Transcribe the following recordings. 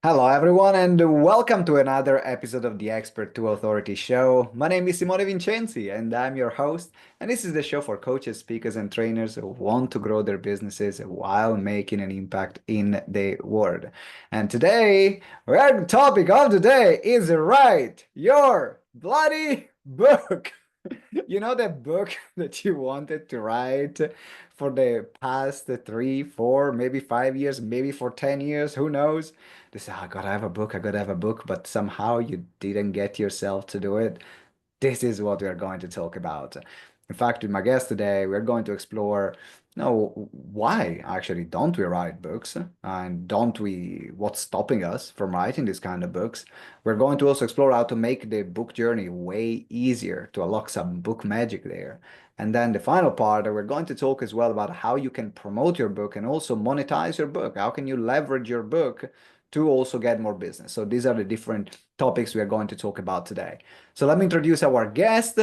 Hello, everyone, and welcome to another episode of the Expert to Authority show. My name is Simone Vincenzi, and I'm your host. And this is the show for coaches, speakers, and trainers who want to grow their businesses while making an impact in the world. And today, the topic of the day is write your bloody book. You know that book that you wanted to write for the past 3, 4, maybe 5 years, maybe for 10 years, who knows? They say, I gotta have a book, I gotta have a book, but somehow you didn't get yourself to do it. This is what we are going to talk about. In fact, with my guest today, we're going to explore, why actually don't we write books? And don't we, what's stopping us from writing these kind of books? We're going to also explore how to make the book journey way easier to unlock some book magic there. And then the final part, we're going to talk as well about how you can promote your book and also monetize your book. How can you leverage your book to also get more business? So these are the different topics we are going to talk about today. So let me introduce our guest.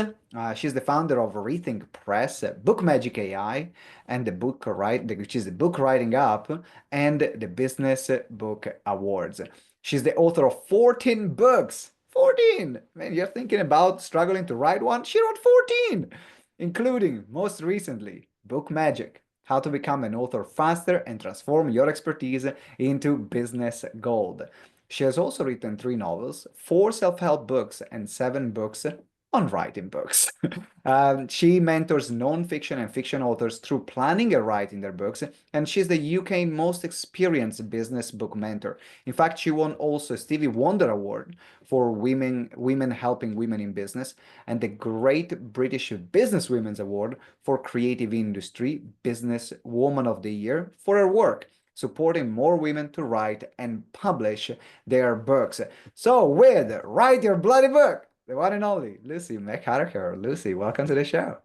She's the founder of Rethink Press, BookMagic AI, and which is the book writing app and the Business Book Awards. She's the author of 14 books. 14! Man, you're thinking about struggling to write one? She wrote 14, including, most recently, Book Magic, how to become an author faster and transform your expertise into business gold. She has also written 3 novels, 4 self-help books, and 7 books on writing books. She mentors non-fiction and fiction authors through planning and writing their books, and she's the UK most experienced business book mentor. In fact, she won also Stevie Wonder Award for women helping women in business, and the Great British Business Women's Award for Creative Industry Business Woman of the Year for her work supporting more women to write and publish their books. So with Write Your Bloody Book, the one and only Lucy McCarraher. Lucy, welcome to the show.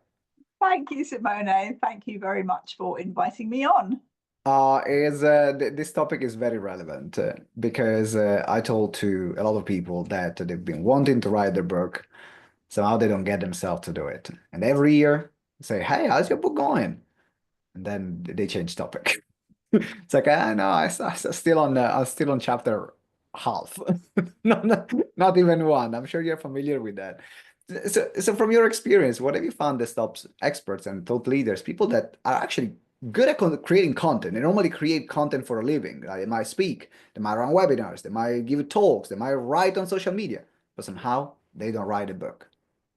Thank you, Simone. Thank you very much for inviting me on. This topic is very relevant because I told to a lot of people that they've been wanting to write their book, somehow they don't get themselves to do it. And every year, say, hey, how's your book going? And then they change topic. It's like, no, I'm still on chapter half. Not even one. I'm sure you're familiar with that. So from your experience, what have you found that stops experts and thought leaders, people that are actually good at creating content? They normally create content for a living. They might speak, they might run webinars, they might give talks, they might write on social media, but somehow they don't write a book.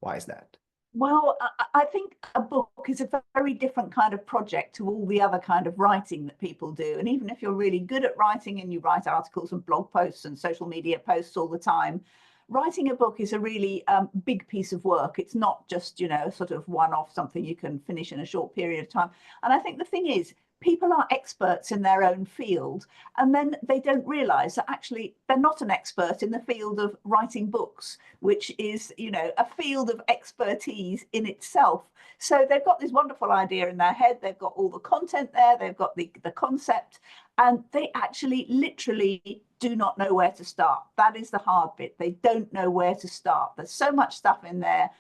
Why is that? Well, I think a book is a very different kind of project to all the other kind of writing that people do. And even if you're really good at writing and you write articles and blog posts and social media posts all the time, writing a book is a really big piece of work. It's not just, sort of one-off something you can finish in a short period of time. And I think the thing is, people are experts in their own field, and then they don't realize that actually they're not an expert in the field of writing books, which is, a field of expertise in itself. So they've got this wonderful idea in their head, they've got all the content there, they've got the concept, and they actually literally do not know where to start. That is the hard bit. They don't know where to start. There's so much stuff in there.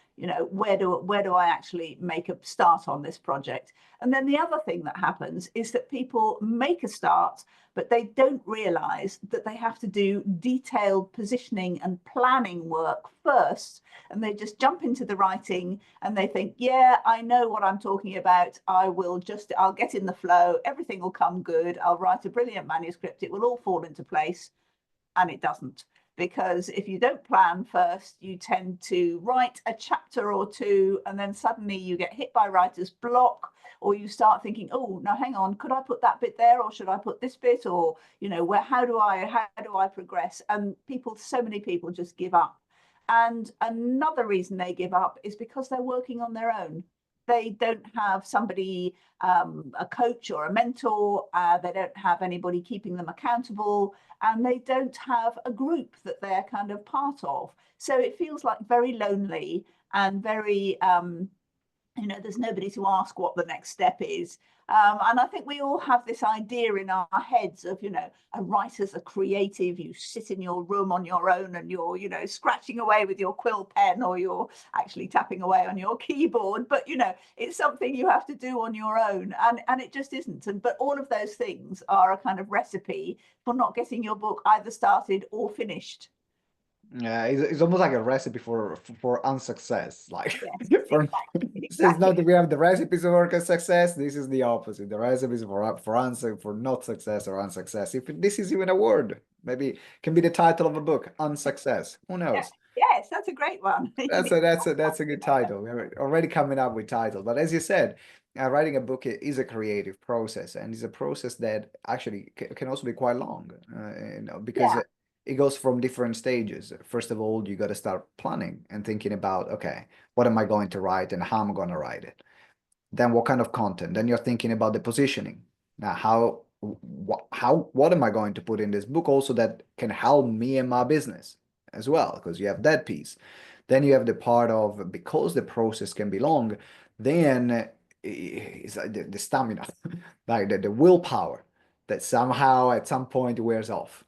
Where do I actually make a start on this project? And then the other thing that happens is that people make a start, but they don't realize that they have to do detailed positioning and planning work first. And they just jump into the writing and they think, yeah, I know what I'm talking about. I'll get in the flow. Everything will come good. I'll write a brilliant manuscript. It will all fall into place. And it doesn't. Because if you don't plan first, you tend to write a chapter or two, and then suddenly you get hit by writer's block, or you start thinking, oh, now hang on, could I put that bit there, or should I put this bit, or how do I progress? And so many people just give up. And another reason they give up is because they're working on their own. They don't have somebody, a coach or a mentor. They don't have anybody keeping them accountable, and they don't have a group that they're kind of part of. So it feels like very lonely and very, there's nobody to ask what the next step is. And I think we all have this idea in our heads of, a writer's a creative. You sit in your room on your own and you're, scratching away with your quill pen, or you're actually tapping away on your keyboard. But, it's something you have to do on your own. And it just isn't. But all of those things are a kind of recipe for not getting your book either started or finished. Yeah, it's almost like a recipe for unsuccess. Like Yes, for exactly, since now exactly. that we have the recipes for success, this is the opposite. The recipes for not success or unsuccess. If this is even a word, maybe it can be the title of a book, Unsuccess. Who Yeah. knows? Yes, that's a great one. That's a good title. We're already coming up with titles. But as you said, writing a book is a creative process, and it's a process that actually can also be quite long. Because Yeah. it goes from different stages. First of all, you got to start planning and thinking about, okay, what am I going to write and how I'm going to write it? Then what kind of content? Then you're thinking about the positioning. Now, what am I going to put in this book also that can help me and my business as well? Because you have that piece. Then you have the part of, because the process can be long, then it's like the stamina, like the willpower that somehow at some point wears off.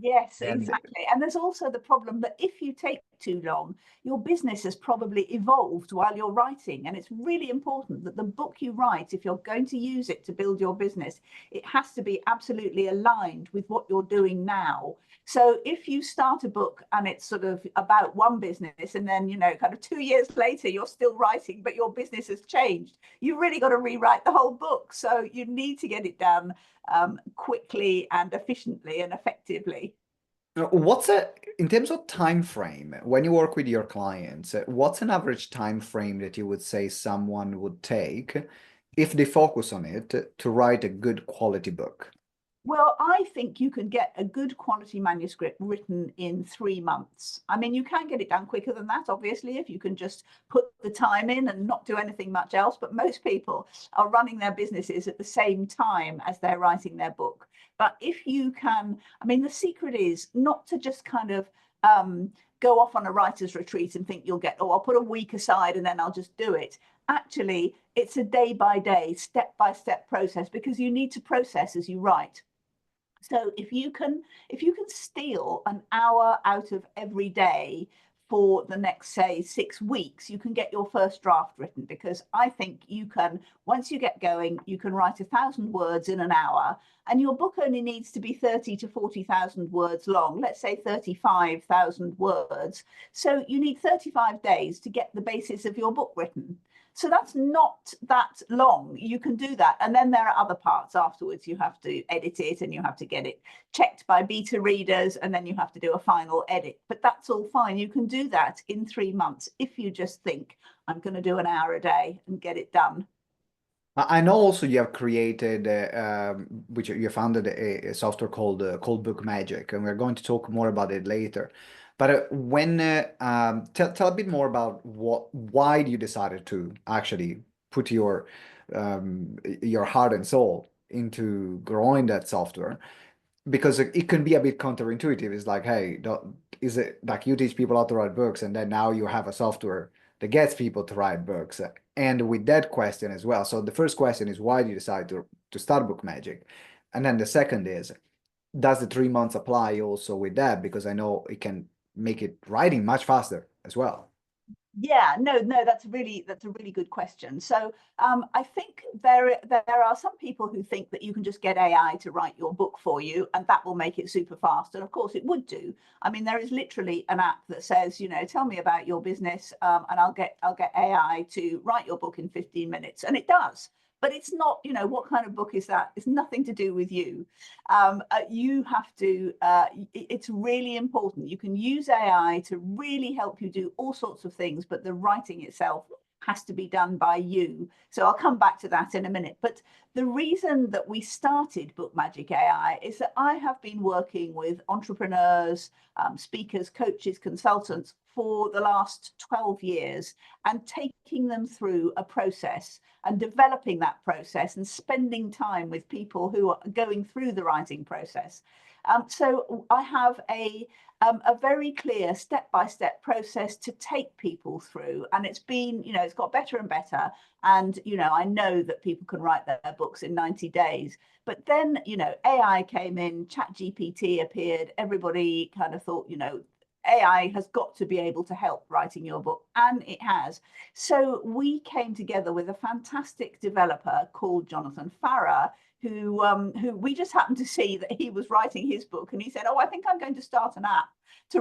Yes, And exactly. And there's also the problem that if you take too long, your business has probably evolved while you're writing. And it's really important that the book you write, if you're going to use it to build your business, it has to be absolutely aligned with what you're doing now. So if you start a book and it's sort of about one business, and then, kind of 2 years later, you're still writing, but your business has changed, you've really got to rewrite the whole book. So you need to get it done quickly and efficiently and effectively. what's in terms of time frame, when you work with your clients, what's an average time frame that you would say someone would take if they focus on it to write a good quality book? Well, I think you can get a good quality manuscript written in 3 months. I mean, you can get it done quicker than that, obviously, if you can just put the time in and not do anything much else. But most people are running their businesses at the same time as they're writing their book. But if you can, I mean, the secret is not to just kind of go off on a writer's retreat and think you'll get, oh, I'll put a week aside and then I'll just do it. Actually, it's a day by day, step by step process, because you need to process as you write. So if you can steal an hour out of every day for the next, say, 6 weeks, you can get your first draft written, because I think you can, once you get going, you can write 1,000 words in an hour, and your book only needs to be 30 to 40,000 words long, let's say 35,000 words. So you need 35 days to get the basis of your book written. So that's not that long. You can do that. And then there are other parts afterwards. You have to edit it and you have to get it checked by beta readers, and then you have to do a final edit. But that's all fine. You can do that in 3 months if you just think, I'm going to do an hour a day and get it done. I know also you have created, which you founded a software called BookMagic, and we're going to talk more about it later. But tell a bit more about why you decided to actually put your heart and soul into growing that software, because it can be a bit counterintuitive. It's like, hey, is it like you teach people how to write books, and then now you have a software that gets people to write books? And with that question as well. So the first question is, why did you decide to start BookMagic? And then the second is, does the 3 months apply also with that? Because I know it can make it writing much faster as well. Yeah, no, that's a really good question. So I think there are some people who think that you can just get AI to write your book for you, and that will make it super fast. And of course, it would do. I mean, there is literally an app that says, tell me about your business, and I'll get AI to write your book in 15 minutes, and it does. But it's not, what kind of book is that? It's nothing to do with you. You have to, it's really important. You can use AI to really help you do all sorts of things, but the writing itself has to be done by you. So I'll come back to that in a minute. But the reason that we started BookMagic AI is that I have been working with entrepreneurs, speakers, coaches, consultants for the last 12 years, and taking them through a process and developing that process and spending time with people who are going through the writing process. So I have a very clear step-by-step process to take people through, and it's been, it's got better and better. And I know that people can write their books in 90 days. But then, AI came in, ChatGPT appeared, everybody kind of thought, AI has got to be able to help writing your book, and it has. So we came together with a fantastic developer called Jonathan Farrar, who we just happened to see that he was writing his book, and he said, "Oh, I think I'm going to start an app to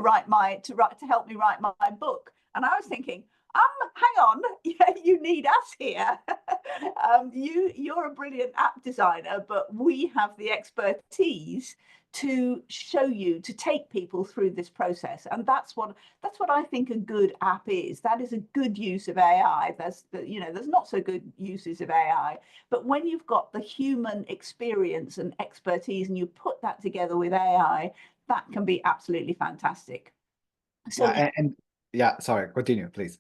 help me write my book." And I was thinking, hang on, yeah, you need us here. You're a brilliant app designer, but we have the expertise to show you, to take people through this process. And that's what I think a good app is. That is a good use of AI. There's not so good uses of AI, but when you've got the human experience and expertise and you put that together with AI, that can be absolutely fantastic. So Yeah, sorry, continue, please.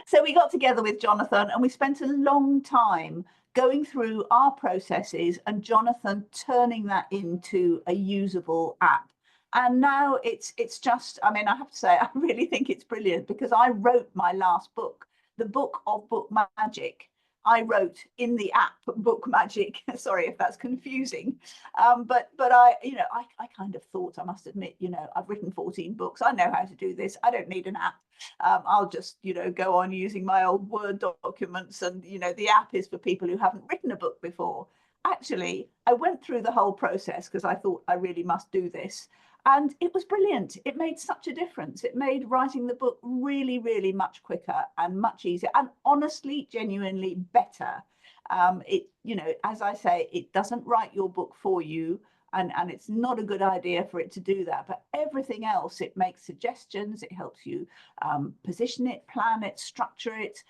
So we got together with Jonathan and we spent a long time going through our processes and Jonathan turning that into a usable app. And now it's just, I mean, I have to say, I really think it's brilliant because I wrote my last book, the book of BookMagic. I wrote in the app BookMagic. Sorry if that's confusing, but I kind of thought, I must admit, I've written 14 books. I know how to do this. I don't need an app. I'll just go on using my old Word documents, and the app is for people who haven't written a book before. Actually, I went through the whole process because I thought I really must do this. And it was brilliant. It made such a difference. It made writing the book really, really much quicker and much easier, and honestly, genuinely better. As I say, it doesn't write your book for you, and it's not a good idea for it to do that. But everything else, it makes suggestions, it helps you position it, plan it, structure it,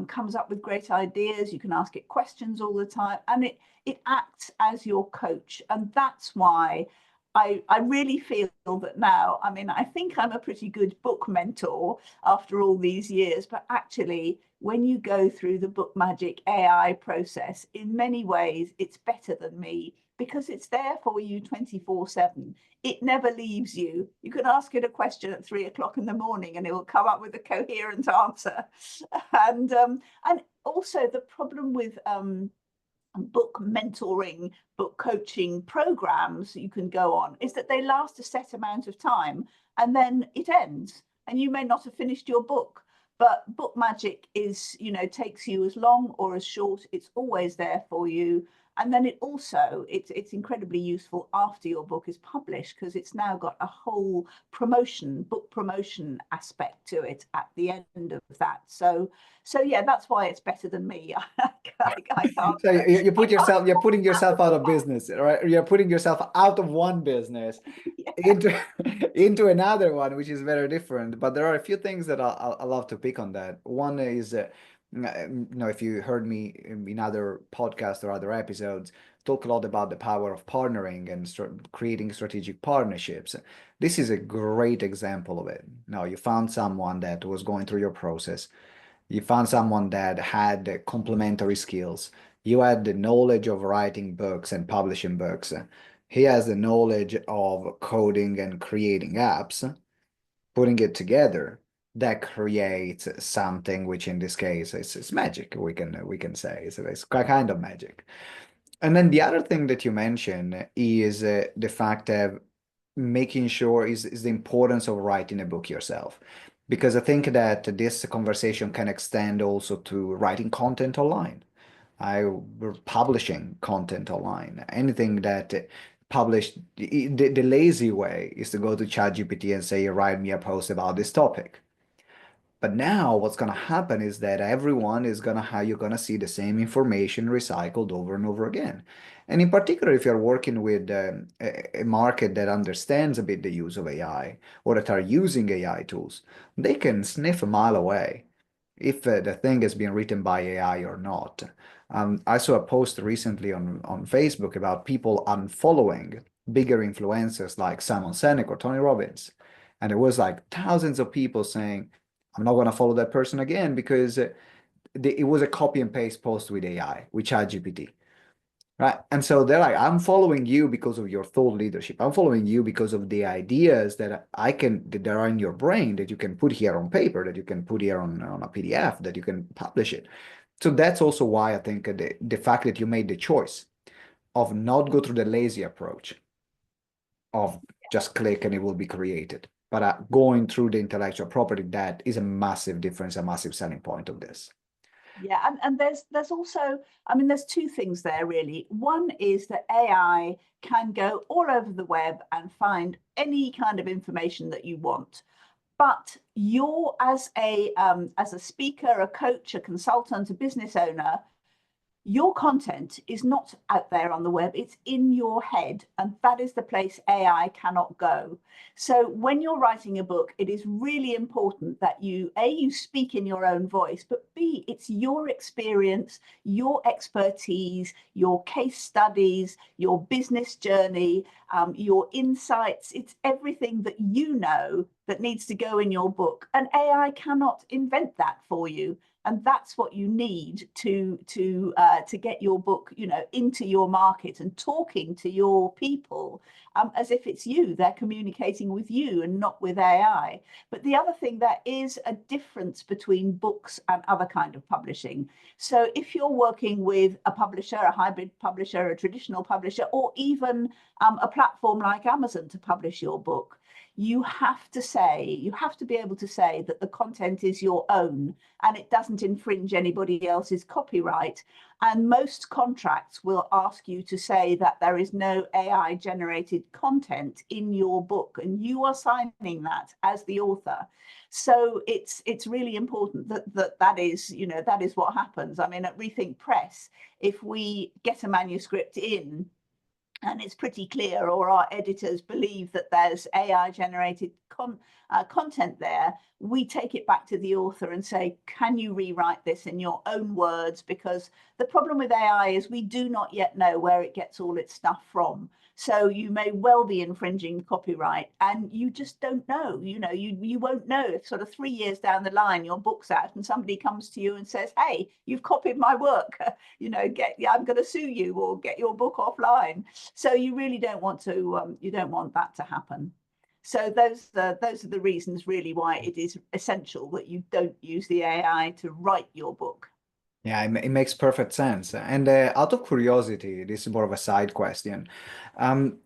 comes up with great ideas. You can ask it questions all the time, and it acts as your coach. And that's why I really feel that now, I mean, I think I'm a pretty good book mentor after all these years, but actually, when you go through the BookMagic AI process, in many ways, it's better than me because it's there for you 24/7. It never leaves you. You can ask it a question at 3 o'clock in the morning and it will come up with a coherent answer. And also the problem with book mentoring, book coaching programs you can go on is that they last a set amount of time and then it ends and you may not have finished your book. But BookMagic takes you as long or as short. It's always there for you. And then it's incredibly useful after your book is published because it's now got a whole book promotion aspect to it at the end of that. So yeah, that's why it's better than me. I can't. So you're putting yourself out of business, right? You're putting yourself out of one business Yeah. into another one, which is very different. But there are a few things that I love to pick on that. One is, if you heard me in other podcasts or other episodes, talk a lot about the power of partnering and creating strategic partnerships. This is a great example of it. Now, you found someone that was going through your process. You found someone that had complementary skills. You had the knowledge of writing books and publishing books. He has the knowledge of coding and creating apps. Putting it together, that creates something which in this case is magic. We can say it's kind of magic. And then the other thing that you mentioned is the fact that making sure is the importance of writing a book yourself. Because I think that this conversation can extend also to writing content online. We're publishing content online. Anything that published, the lazy way is to go to ChatGPT and say, write me a post about this topic. But now what's going to happen is that everyone is going to have, you're going to see the same information recycled over and over again. And in particular, if you're working with a market that understands a bit the use of AI or that are using AI tools, they can sniff a mile away if the thing is being written by AI or not. I saw a post recently on Facebook about people unfollowing bigger influencers like Simon Sinek or Tony Robbins. And it was like thousands of people saying, I'm not going to follow that person again because it was a copy and paste post with AI, with ChatGPT. Right. And so they're like, I'm following you because of your thought leadership. I'm following you because of the ideas that are in your brain that you can put here on paper, that you can put here on a PDF, that you can publish it. So that's also why I think the fact that you made the choice of not go through the lazy approach of just click and it will be created, but going through the intellectual property, that is a massive difference, a massive selling point of this. Yeah, and there's also, I mean, there's two things there really. One is that AI can go all over the web and find any kind of information that you want. But you're as a speaker, a coach, a consultant, a business owner, your content is not out there on the web, it's in your head, and that is the place AI cannot go. So when you're writing a book, it is really important that you speak in your own voice, but B, it's your experience, your expertise, your case studies, your business journey, your insights. It's everything that you know that needs to go in your book, and AI cannot invent that for you. And that's what you need to get your book, into your market and talking to your people, as if it's you. They're communicating with you and not with AI. But the other thing, there is a difference between books and other kind of publishing. So if you're working with a publisher, a hybrid publisher, a traditional publisher, or even a platform like Amazon to publish your book, you have to be able to say that the content is your own and it doesn't infringe anybody else's copyright. And most contracts will ask you to say that there is no AI generated content in your book, and you are signing that as the author. So it's really important that is what happens. I mean, at Rethink Press, if we get a manuscript in and it's pretty clear, or our editors believe that there's AI generated content there, we take it back to the author and say, can you rewrite this in your own words? Because the problem with AI is we do not yet know where it gets all its stuff from. So you may well be infringing copyright and you just don't know. You won't know if sort of 3 years down the line your book's out and somebody comes to you and says, hey, you've copied my work, I'm going to sue you, or get your book offline. So you really don't want to, you don't want that to happen. So those are the reasons really why it is essential that you don't use the AI to write your book. Yeah, it makes perfect sense. And out of curiosity, this is more of a side question. Um,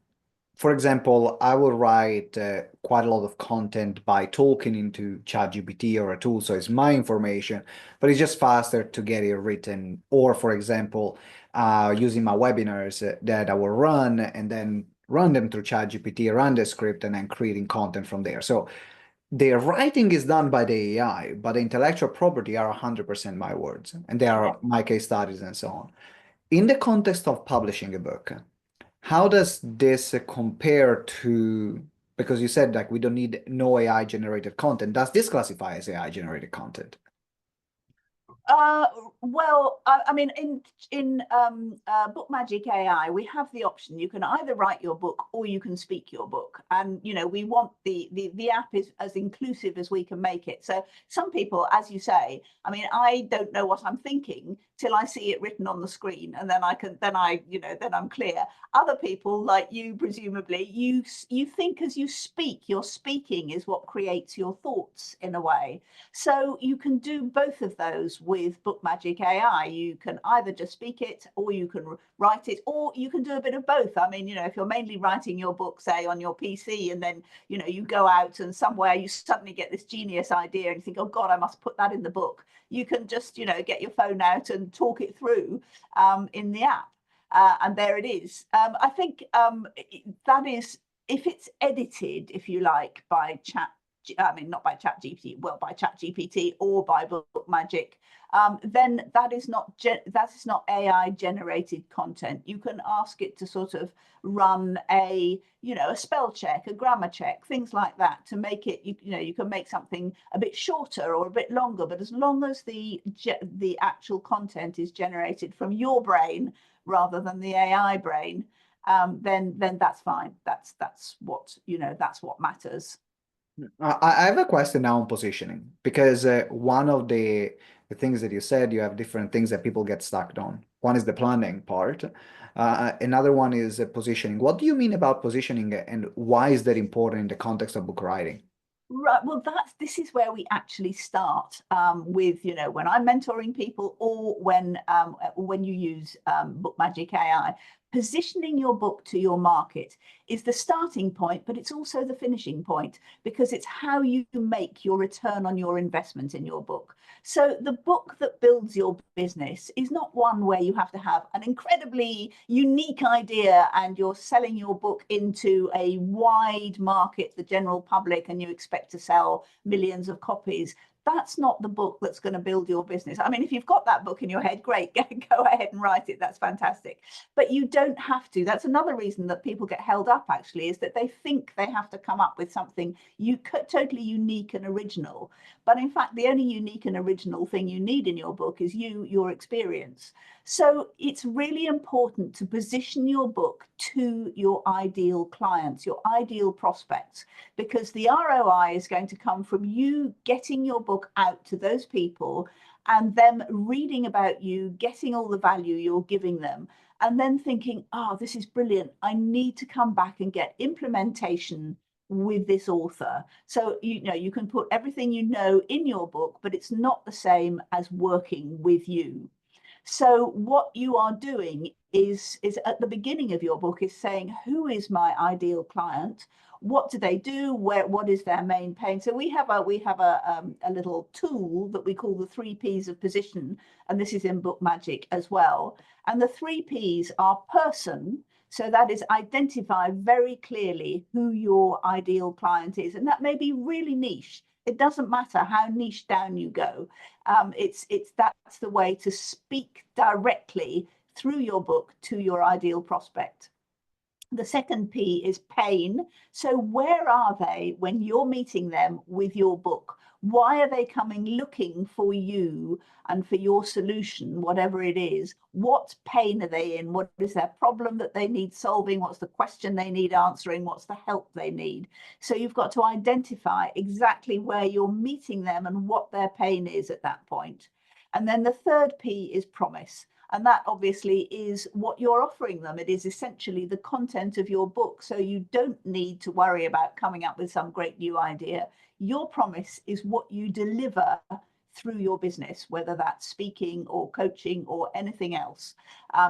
for example, I will write quite a lot of content by talking into ChatGPT or a tool, so it's my information, but it's just faster to get it written. Or, for example, using my webinars that I will run and then run them through ChatGPT, run the script, and then creating content from there. So the writing is done by the AI, but the intellectual property are 100% my words, and they Yeah. are my case studies and so on. In the context of publishing a book, how does this compare to, because you said like we don't need no AI generated content. Does this classify as AI generated content? Uh, well, I mean, in BookMagic AI, we have the option. You can either write your book or you can speak your book, and we want the app is as inclusive as we can make it. So some people, as you say, I mean, I don't know what I'm thinking till I see it written on the screen, and then then I'm clear. Other people, like you, presumably, you think as you speak. Your speaking is what creates your thoughts in a way. So you can do both of those with BookMagic AI. You can either just speak it, or you can write it, or you can do a bit of both. I mean, if you're mainly writing your book, say, on your PC, and then, you go out and somewhere you suddenly get this genius idea and you think, oh God, I must put that in the book. You can just, get your phone out and talk it through in the app. And there it is. I think that is, if it's edited, if you like, by not by ChatGPT, well, by ChatGPT or by BookMagic, then that is not AI generated content. You can ask it to sort of run a spell check, a grammar check, things like that, to make it, you can make something a bit shorter or a bit longer, but as long as the actual content is generated from your brain rather than the AI brain, then that's fine. That's what matters. I have a question now on positioning because one of the things that you said, you have different things that people get stuck on. One is the planning part. Another one is positioning. What do you mean about positioning and why is that important in the context of book writing? Right. Well, this is where we actually start with, when I'm mentoring people or when you use BookMagic AI. Positioning your book to your market is the starting point, but it's also the finishing point because it's how you make your return on your investment in your book. So the book that builds your business is not one where you have to have an incredibly unique idea and you're selling your book into a wide market, the general public, and you expect to sell millions of copies. That's not the book that's going to build your business. I mean, if you've got that book in your head, great, go ahead and write it. That's fantastic. But you don't have to. That's another reason that people get held up, actually, is that they think they have to come up with something totally unique and original. But in fact, the only unique and original thing you need in your book is your experience. So it's really important to position your book to your ideal clients, your ideal prospects, because the ROI is going to come from you getting your book out to those people and them reading about you, getting all the value you're giving them, and then thinking, oh, this is brilliant. I need to come back and get implementation with this author. So, you can put everything you know in your book, but it's not the same as working with you. So what you are doing is at the beginning of your book is saying, who is my ideal client? What do they do? What is their main pain? So we have a little tool that we call the 3 Ps of position, and this is in BookMagic as well. And the 3 Ps are person. So that is identify very clearly who your ideal client is, and that may be really niche. It doesn't matter how niche down you go. That's the way to speak directly through your book to your ideal prospect. The second P is pain. So where are they when you're meeting them with your book? Why are they coming looking for you and for your solution, whatever it is? What pain are they in? What is their problem that they need solving? What's the question they need answering? What's the help they need? So you've got to identify exactly where you're meeting them and what their pain is at that point. And then the third P is promise. And that obviously is what you're offering them. It is essentially the content of your book. So you don't need to worry about coming up with some great new idea. Your promise is what you deliver through your business, whether that's speaking or coaching or anything else.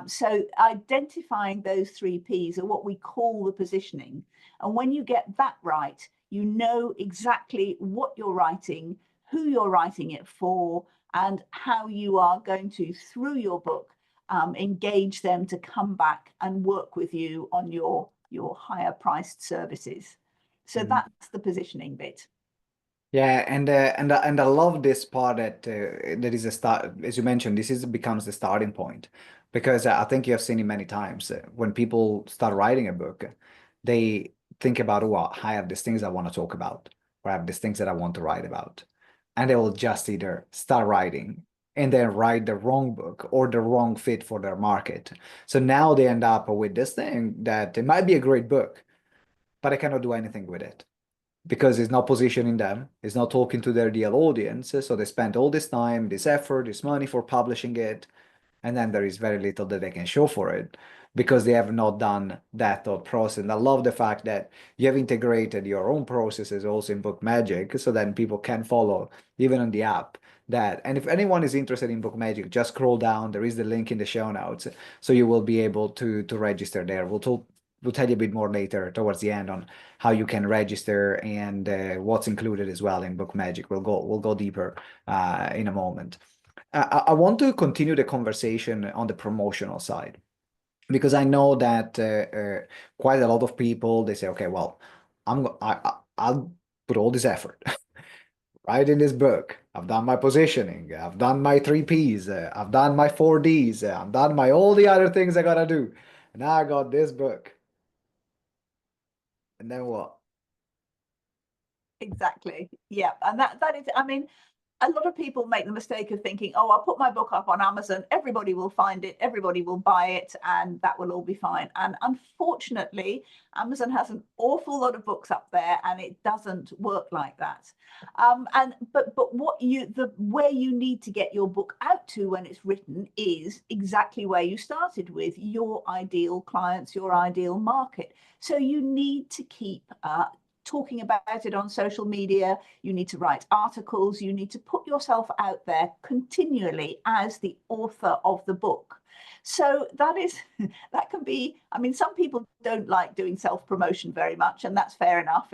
So identifying those 3 Ps are what we call the positioning. And when you get that right, you know exactly what you're writing, who you're writing it for, and how you are going to, through your book, engage them to come back and work with you on your higher priced services. So that's the positioning bit. Yeah, and I love this part that is a start, as you mentioned, this is becomes the starting point because I think you have seen it many times. When people start writing a book, they think about, well, I have these things I want to talk about, or I have these things that I want to write about, and they will just either start writing and then write the wrong book or the wrong fit for their market. So now they end up with this thing that it might be a great book, but I cannot do anything with it because it's not positioning them, it's not talking to their ideal audience. So they spent all this time, this effort, this money for publishing it, and then there is very little that they can show for it because they have not done that thought process. And I love the fact that you have integrated your own processes also in BookMagic so that people can follow even on the app that. And if anyone is interested in BookMagic, just scroll down. There is the link in the show notes, so you will be able to register there. We'll tell you a bit more later towards the end on how you can register and what's included as well in BookMagic. We'll go deeper in a moment. I want to continue the conversation on the promotional side because I know that quite a lot of people they say, okay, well, I'll put all this effort right in this book. I've done my positioning. I've done my 3 Ps. I've done my 4 Ds. I've done my all the other things I gotta do. And now I got this book. And then what? Exactly. Yeah. And that is, I mean, a lot of people make the mistake of thinking, oh, I'll put my book up on Amazon, everybody will find it, everybody will buy it, and that will all be fine. And unfortunately, Amazon has an awful lot of books up there, and it doesn't work like that. But where you need to get your book out to when it's written is exactly where you started with, your ideal clients, your ideal market. So you need to keep talking about it on social media. You need to write articles. You need to put yourself out there continually as the author of the book. So that can be, I mean, some people don't like doing self-promotion very much, and that's fair enough.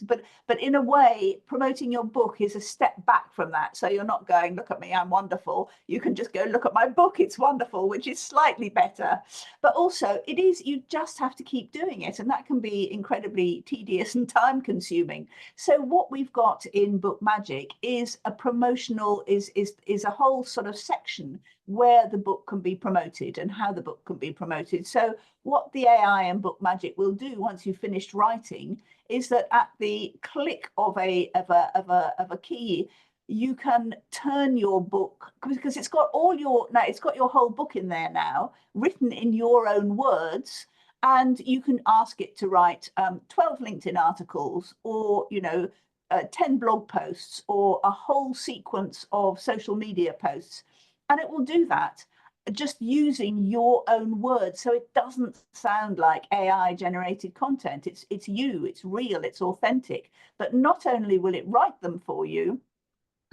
But in a way, promoting your book is a step back from that. So you're not going, look at me, I'm wonderful. You can just go, look at my book, it's wonderful, which is slightly better. But also you just have to keep doing it, and that can be incredibly tedious and time consuming. So what we've got in BookMagic is a promotional, is a whole sort of section where the book can be promoted and how the book can be promoted. So what the AI and BookMagic will do once you've finished writing is that at the click of a key, you can turn your book, because it's got your whole book in there now, written in your own words, and you can ask it to write 12 LinkedIn articles, or 10 blog posts, or a whole sequence of social media posts. And it will do that just using your own words. So it doesn't sound like AI generated content. It's you, it's real, it's authentic. But not only will it write them for you,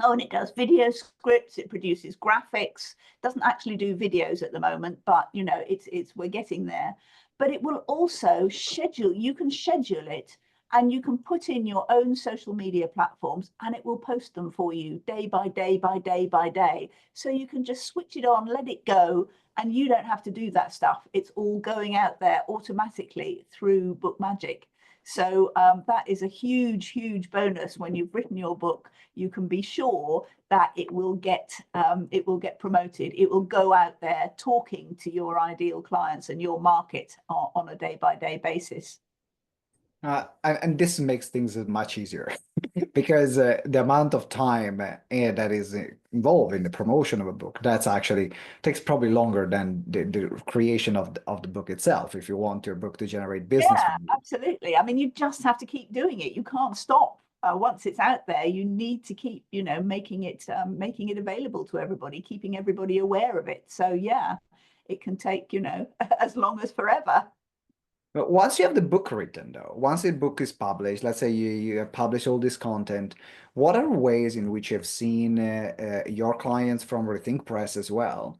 and it does video scripts, it produces graphics, doesn't actually do videos at the moment, but we're getting there. But it will also you can schedule it, and you can put in your own social media platforms, and it will post them for you day by day by day by day. So you can just switch it on, let it go, and you don't have to do that stuff. It's all going out there automatically through BookMagic. So that is a huge, huge bonus. When you've written your book, you can be sure that it will get promoted. It will go out there talking to your ideal clients and your market on a day-by-day basis. And this makes things much easier because the amount of time that is involved in the promotion of a book, that's actually takes probably longer than the creation of the book itself, if you want your book to generate business. Yeah, absolutely. I mean, you just have to keep doing it. You can't stop. Once it's out there, you need to keep, making it available to everybody, keeping everybody aware of it. So yeah, it can take, as long as forever. But once you have the book written, though, once the book is published, let's say you have published all this content, what are ways in which you have seen your clients from Rethink Press as well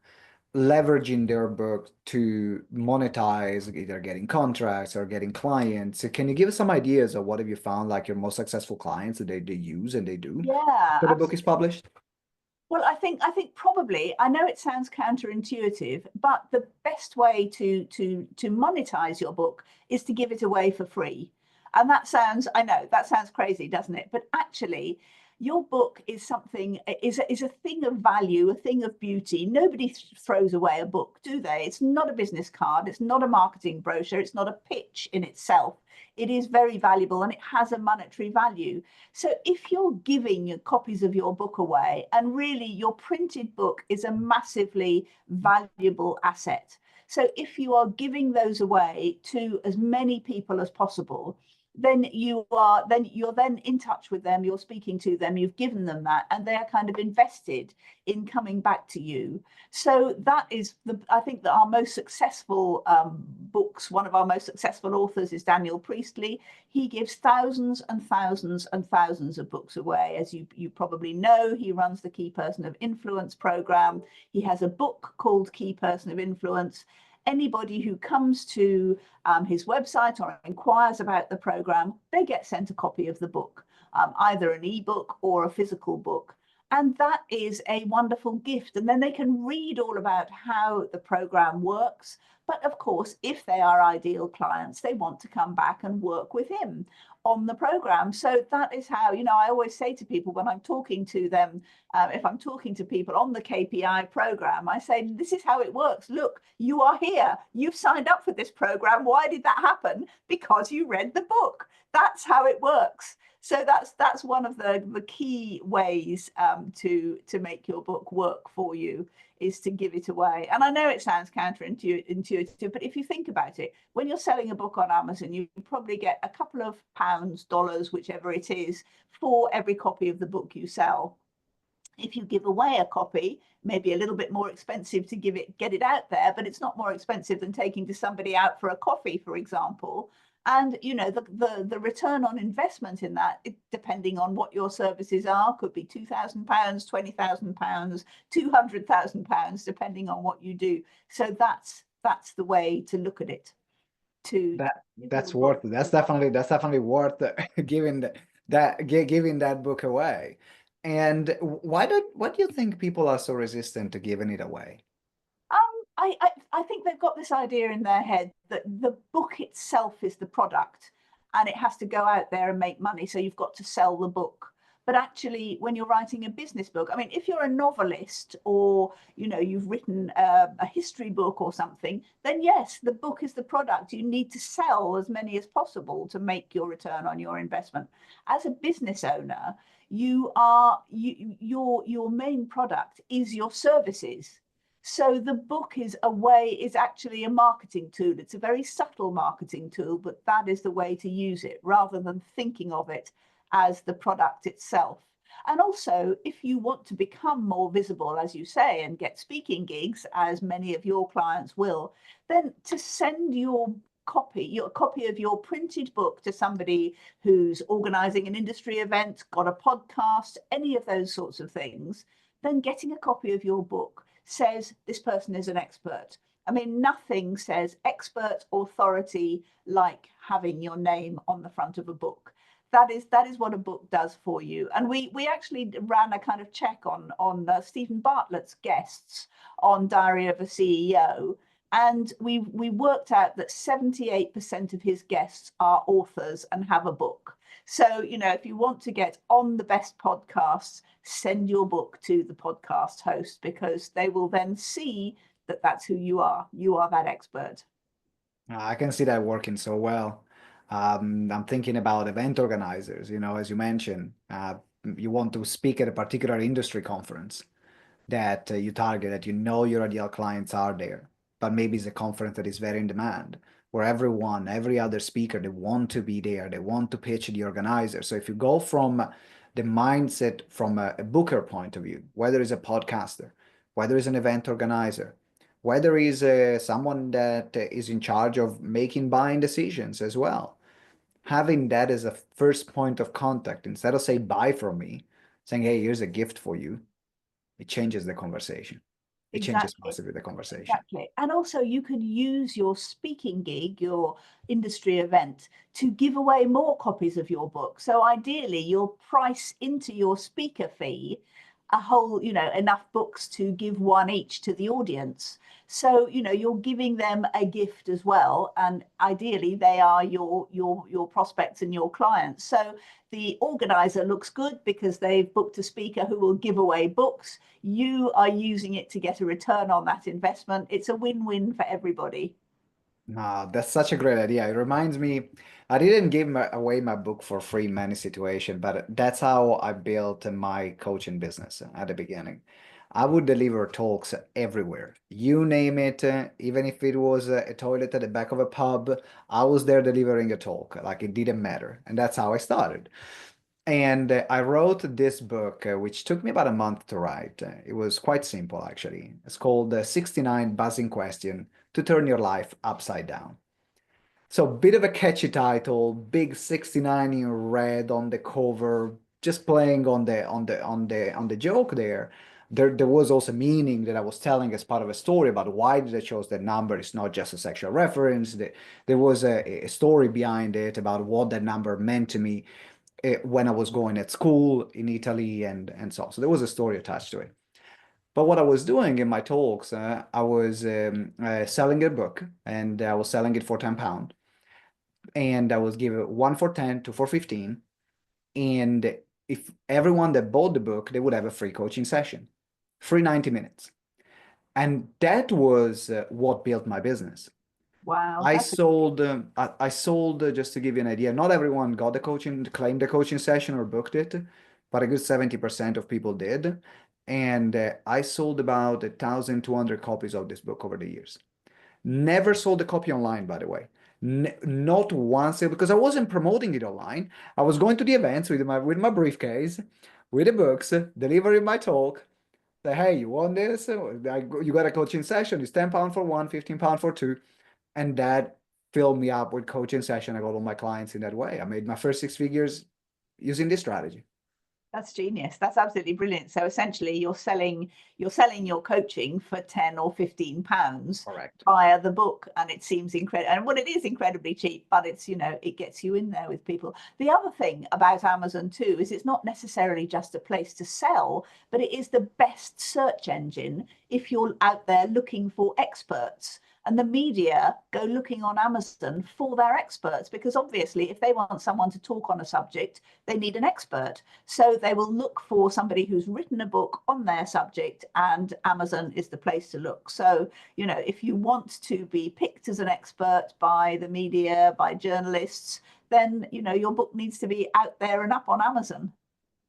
leveraging their book to monetize, either getting contracts or getting clients? So can you give us some ideas of what have you found, like your most successful clients that they use and they do Yeah, after the book is absolutely. published? Well, I think probably, I know it sounds counterintuitive, but the best way to monetize your book is to give it away for free. And I know that sounds crazy, doesn't it? But actually, your book is a thing of value, a thing of beauty. Nobody throws away a book, do they? It's not a business card, it's not a marketing brochure, it's not a pitch in itself. It is very valuable, and it has a monetary value. So if you're giving copies of your book away, and really your printed book is a massively valuable asset. So if you are giving those away to as many people as possible, then you're then in touch with them, you're speaking to them, you've given them that, and they're kind of invested in coming back to you. So that is I think that our most successful books, one of our most successful authors is Daniel Priestley. He gives thousands and thousands and thousands of books away. As you probably know, he runs the Key Person of Influence program. He has a book called Key Person of Influence. Anybody who comes to his website or inquires about the program, they get sent a copy of the book, either an ebook or a physical book. And that is a wonderful gift. And then they can read all about how the program works, But of course, if they are ideal clients, they want to come back and work with him on the program. So that is how, I always say to people when I'm talking to them, if I'm talking to people on the KPI program, I say, this is how it works. Look, you are here. You've signed up for this program. Why did that happen? Because you read the book. That's how it works. So that's one of the key ways to make your book work for you, is to give it away. And I know it sounds counterintuitive, but if you think about it, when you're selling a book on Amazon, you probably get a couple of pounds, dollars, whichever it is, for every copy of the book you sell. If you give away a copy, maybe a little bit more expensive to get it out there, but it's not more expensive than taking to somebody out for a coffee, for example. And the return on investment in that, depending on what your services are, could be £2,000, £20,000, £200,000, depending on what you do. So that's the way to look at it. That's worth it. That's definitely worth giving that book away. And why do you think people are so resistant to giving it away? I think they've got this idea in their head that the book itself is the product and it has to go out there and make money. So you've got to sell the book. But actually, when you're writing a business book, I mean, if you're a novelist or, you've written a history book or something, then yes, the book is the product. You need to sell as many as possible to make your return on your investment. As a business owner, your main product is your services. So the book is actually a marketing tool. It's a very subtle marketing tool, but that is the way to use it rather than thinking of it as the product itself. And also, if you want to become more visible, as you say, and get speaking gigs, as many of your clients will, then to send your copy of your printed book to somebody who's organizing an industry event, got a podcast, any of those sorts of things, then getting a copy of your book says this person is an expert. I mean, nothing says expert authority like having your name on the front of a book. That is what a book does for you. And we actually ran a kind of check on Stephen Bartlett's guests on Diary of a CEO, and we worked out that 78% of his guests are authors and have a book. So, if you want to get on the best podcasts, send your book to the podcast host, because they will then see that that's who you are. You are that expert. I can see that working so well. I'm thinking about event organizers, as you mentioned, you want to speak at a particular industry conference that you target, that your ideal clients are there, but maybe it's a conference that is very in demand, where every other speaker, they want to be there, they want to pitch the organizer. So if you go from the mindset from a booker point of view, whether it's a podcaster, whether it's an event organizer, whether it's someone that is in charge of making buying decisions as well, having that as a first point of contact, instead of say buy from me, saying, hey, here's a gift for you, it changes the conversation. It changes Exactly. massively the conversation. Exactly. And also, you could use your speaking gig, your industry event, to give away more copies of your book. So ideally, you'll price into your speaker fee a whole, enough books to give one each to the audience. So, you're giving them a gift as well. And ideally, they are your prospects and your clients. So the organizer looks good because they've booked a speaker who will give away books. You are using it to get a return on that investment. It's a win-win for everybody. That's such a great idea. It reminds me, I didn't give away my book for free in many situations, but that's how I built my coaching business at the beginning. I would deliver talks everywhere. You name it, even if it was a toilet at the back of a pub, I was there delivering a talk. Like, it didn't matter. And that's how I started. And I wrote this book, which took me about a month to write. It was quite simple, actually. It's called 69 Buzzing Question to Turn Your Life Upside Down. So, bit of a catchy title, big 69 in red on the cover, just playing on the joke there. There was also meaning that I was telling as part of a story about why did I chose that number. It's not just a sexual reference. There was a story behind it about what that number meant to me when I was going at school in Italy and so on. So there was a story attached to it. But what I was doing in my talks, I was selling a book, and I was selling it for £10. And I was giving one for 10, two for 15. And if everyone that bought the book, they would have a free coaching session, free 90 minutes. And that was what built my business. Wow, I that's a, sold, I sold, just to give you an idea, not everyone got the coaching, claimed the coaching session or booked it, but a good 70% of people did. And I sold about 1,200 copies of this book over the years. Never sold a copy online, by the way. Not once, because I wasn't promoting it online. I was going to the events with my briefcase, with the books, delivering my talk. Say, hey, you want this? You got a coaching session. It's £10 for one, £15 for two, and that filled me up with coaching session. I got all my clients in that way. I made my first 6 figures using this strategy. That's genius. That's absolutely brilliant. So essentially you're selling your coaching for 10 or 15 pounds Correct. via the book, and it seems incredible. And well, it is incredibly cheap, but it's, it gets you in there with people. The other thing about Amazon too is it's not necessarily just a place to sell, but it is the best search engine if you're out there looking for experts. And the media go looking on Amazon for their experts, because obviously if they want someone to talk on a subject, they need an expert. So they will look for somebody who's written a book on their subject, and Amazon is the place to look. So, if you want to be picked as an expert by the media, by journalists, then, your book needs to be out there and up on Amazon.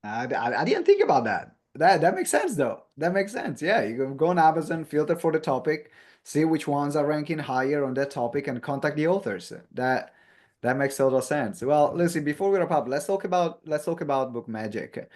I didn't think about that. That makes sense though. That makes sense. Yeah, you can go on Amazon, filter for the topic, see which ones are ranking higher on that topic, and contact the authors. That makes total sense. Well, Lucy, before we wrap up, let's talk about BookMagic.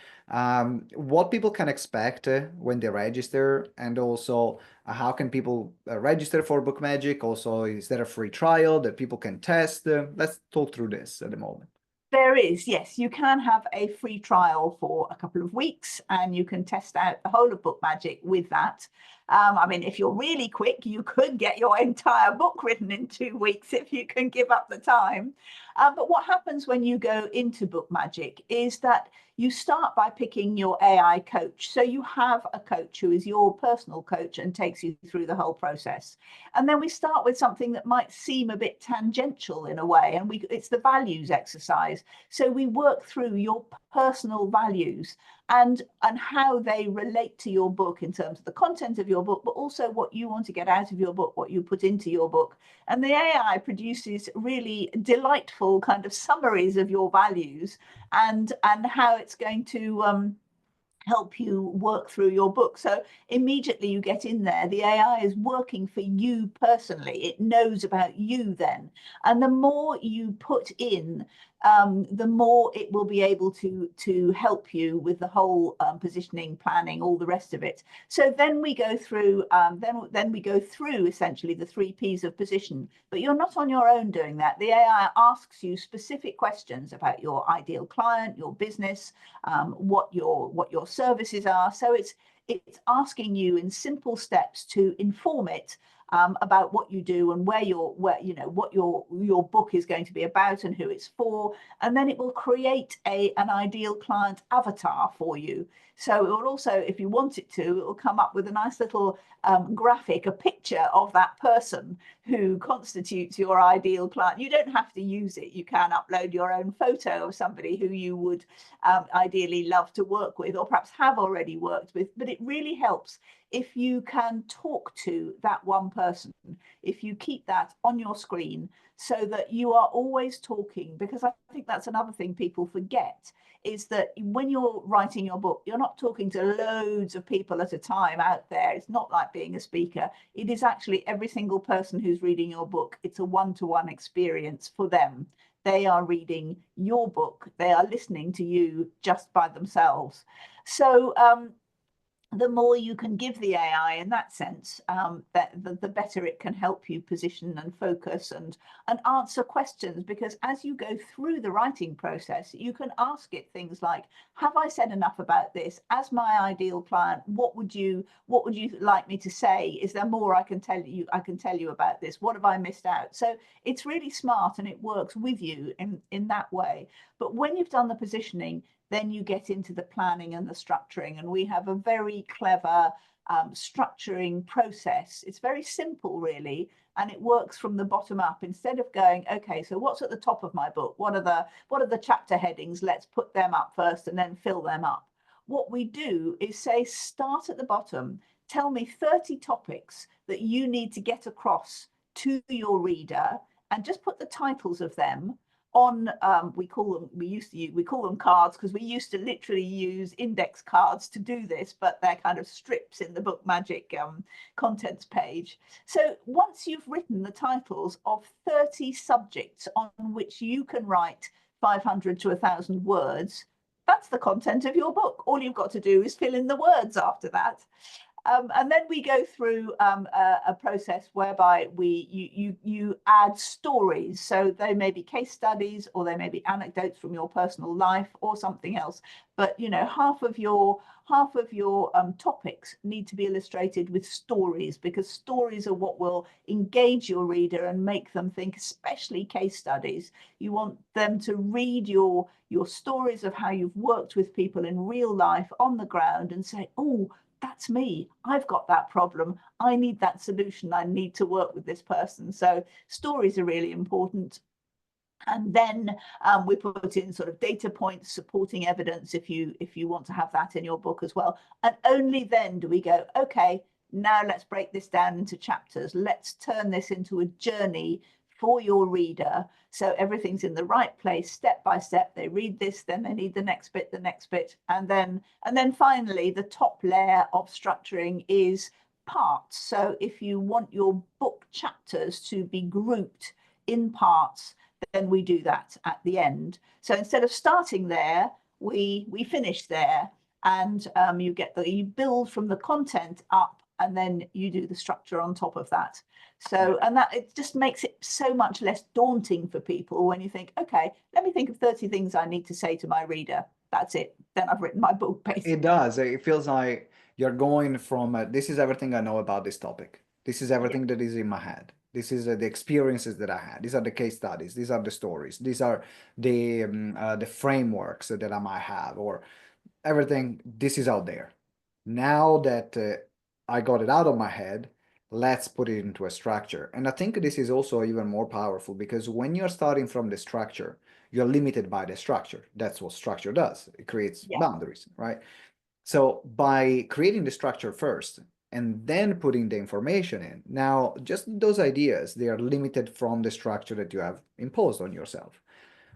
What people can expect when they register, and also how can people register for BookMagic? Also, is there a free trial that people can test? Let's talk through this at the moment. There is, yes. You can have a free trial for a couple of weeks, and you can test out the whole of BookMagic with that. I mean, if you're really quick, you could get your entire book written in 2 weeks if you can give up the time. But what happens when you go into BookMagic is that you start by picking your AI coach. So you have a coach who is your personal coach and takes you through the whole process. And then we start with something that might seem a bit tangential in a way, and it's the values exercise. So we work through your personal values and how they relate to your book in terms of the content of your book, but also what you want to get out of your book, what you put into your book. And the AI produces really delightful kind of summaries of your values and how it's going to help you work through your book. So immediately you get in there, the AI is working for you personally. It knows about you then. And the more you put in, the more it will be able to help you with the whole positioning, planning, all the rest of it. So then we go through then we go through essentially the 3 Ps of position. But you're not on your own doing that. The AI asks you specific questions about your ideal client, your business, what your services are. So it's asking you in simple steps to inform it about what you do and what your book is going to be about and who it's for, and then it will create an ideal client avatar for you. So it will also, if you want it to, it will come up with a nice little graphic, a picture of that person who constitutes your ideal client. You don't have to use it. You can upload your own photo of somebody who you would ideally love to work with, or perhaps have already worked with. But it really helps if you can talk to that one person, if you keep that on your screen so that you are always talking, because I think that's another thing people forget, is that when you're writing your book, you're not talking to loads of people at a time out there. It's not like being a speaker. It is actually every single person who's reading your book. It's a one-to-one experience for them. They are reading your book. They are listening to you just by themselves. So the more you can give the AI in that sense, that the better it can help you position and focus and answer questions. Because as you go through the writing process, you can ask it things like, have I said enough about this? As my ideal client, what would you like me to say? Is there more I can tell you about this? What have I missed out? So it's really smart, and it works with you in that way. But when you've done the positioning, then you get into the planning and the structuring. And we have a very clever structuring process. It's very simple, really, and it works from the bottom up. Instead of going, okay, so what's at the top of my book? What are the chapter headings? Let's put them up first and then fill them up. What we do is say, start at the bottom. Tell me 30 topics that you need to get across to your reader, and just put the titles of them on, we call them cards, because we used to literally use index cards to do this, but they're kind of strips in the BookMagic contents page. So once you've written the titles of 30 subjects on which you can write 500 to 1,000 words, that's the content of your book. All you've got to do is fill in the words after that. And then we go through a process whereby you add stories. So they may be case studies, or they may be anecdotes from your personal life, or something else. But half of your topics need to be illustrated with stories, because stories are what will engage your reader and make them think. Especially case studies, you want them to read your stories of how you've worked with people in real life on the ground and say, oh, that's me. I've got that problem. I need that solution. I need to work with this person. So stories are really important. And then we put in sort of data points, supporting evidence, if you want to have that in your book as well. And only then do we go, okay, now let's break this down into chapters. Let's turn this into a journey for your reader, so everything's in the right place, step by step. They read this, then they need the next bit, and then finally the top layer of structuring is parts. So if you want your book chapters to be grouped in parts, then we do that at the end. So instead of starting there, we finish there, and you build from the content up, and then you do the structure on top of that. So, and that, it just makes it so much less daunting for people when you think, okay, let me think of 30 things I need to say to my reader. That's it. Then I've written my book, basically. It does. It feels like you're going from this is everything I know about this topic. This is everything that is in my head. This is the experiences that I had. These are the case studies. These are the stories. These are the frameworks that I might have, or everything. This is out there. Now that I got it out of my head, let's put it into a structure. And I think this is also even more powerful, because when you're starting from the structure, you're limited by the structure. That's what structure does. It creates boundaries, right? So by creating the structure first and then putting the information in, now just those ideas, they are limited from the structure that you have imposed on yourself.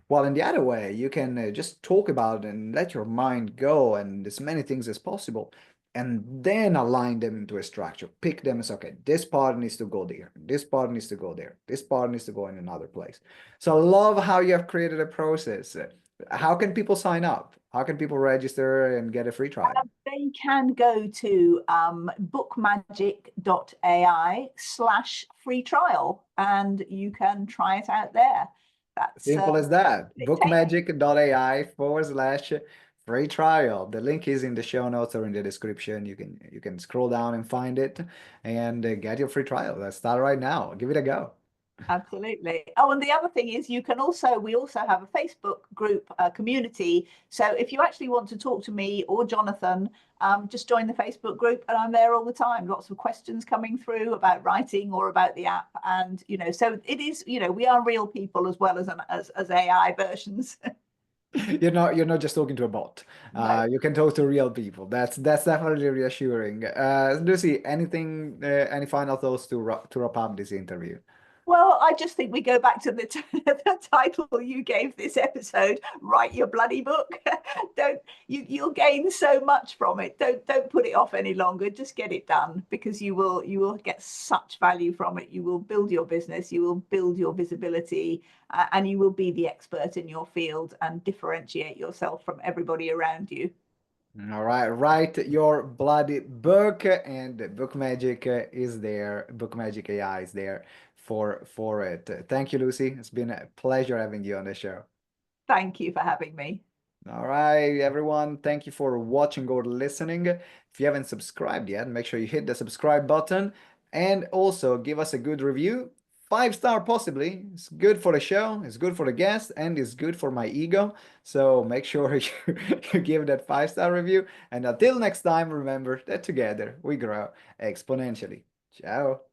While in the other way, you can just talk about it and let your mind go, and as many things as possible, and then align them into a structure. Pick them as, okay, this part needs to go there, this part needs to go there, this part needs to go in another place. So I love how you have created a process. How can people sign up? How can people register and get a free trial? They can go to bookmagic.ai/free trial, and you can try it out there. That's Simple as that. it takes. bookmagic.ai/free trial. The link is in the show notes or in the description. You can scroll down and find it, and get your free trial. Let's start right now. Give it a go. Absolutely. Oh, and the other thing is, we also have a Facebook group, community. So if you actually want to talk to me or Jonathan, just join the Facebook group, and I'm there all the time. Lots of questions coming through about writing or about the app. And, so it is, we are real people as well as AI versions. You're not just talking to a bot. No. You can talk to real people. That's definitely reassuring. Lucy, any final thoughts to wrap up this interview? Well, I just think we go back to the title you gave this episode. Write your bloody book. You'll gain so much from it. Don't put it off any longer. Just get it done, because you will get such value from it. You will build your business. You will build your visibility, and you will be the expert in your field and differentiate yourself from everybody around you. All right, write your bloody book, and BookMagic is there. BookMagic AI is there for it. Thank you, Lucy. It's been a pleasure having you on the show. Thank you for having me. All right, everyone. Thank you for watching or listening. If you haven't subscribed yet, make sure you hit the subscribe button, and also give us a good review. 5 star possibly. It's good for the show, it's good for the guest, and it's good for my ego. So make sure you give that 5 star review. And until next time, remember that together we grow exponentially. Ciao.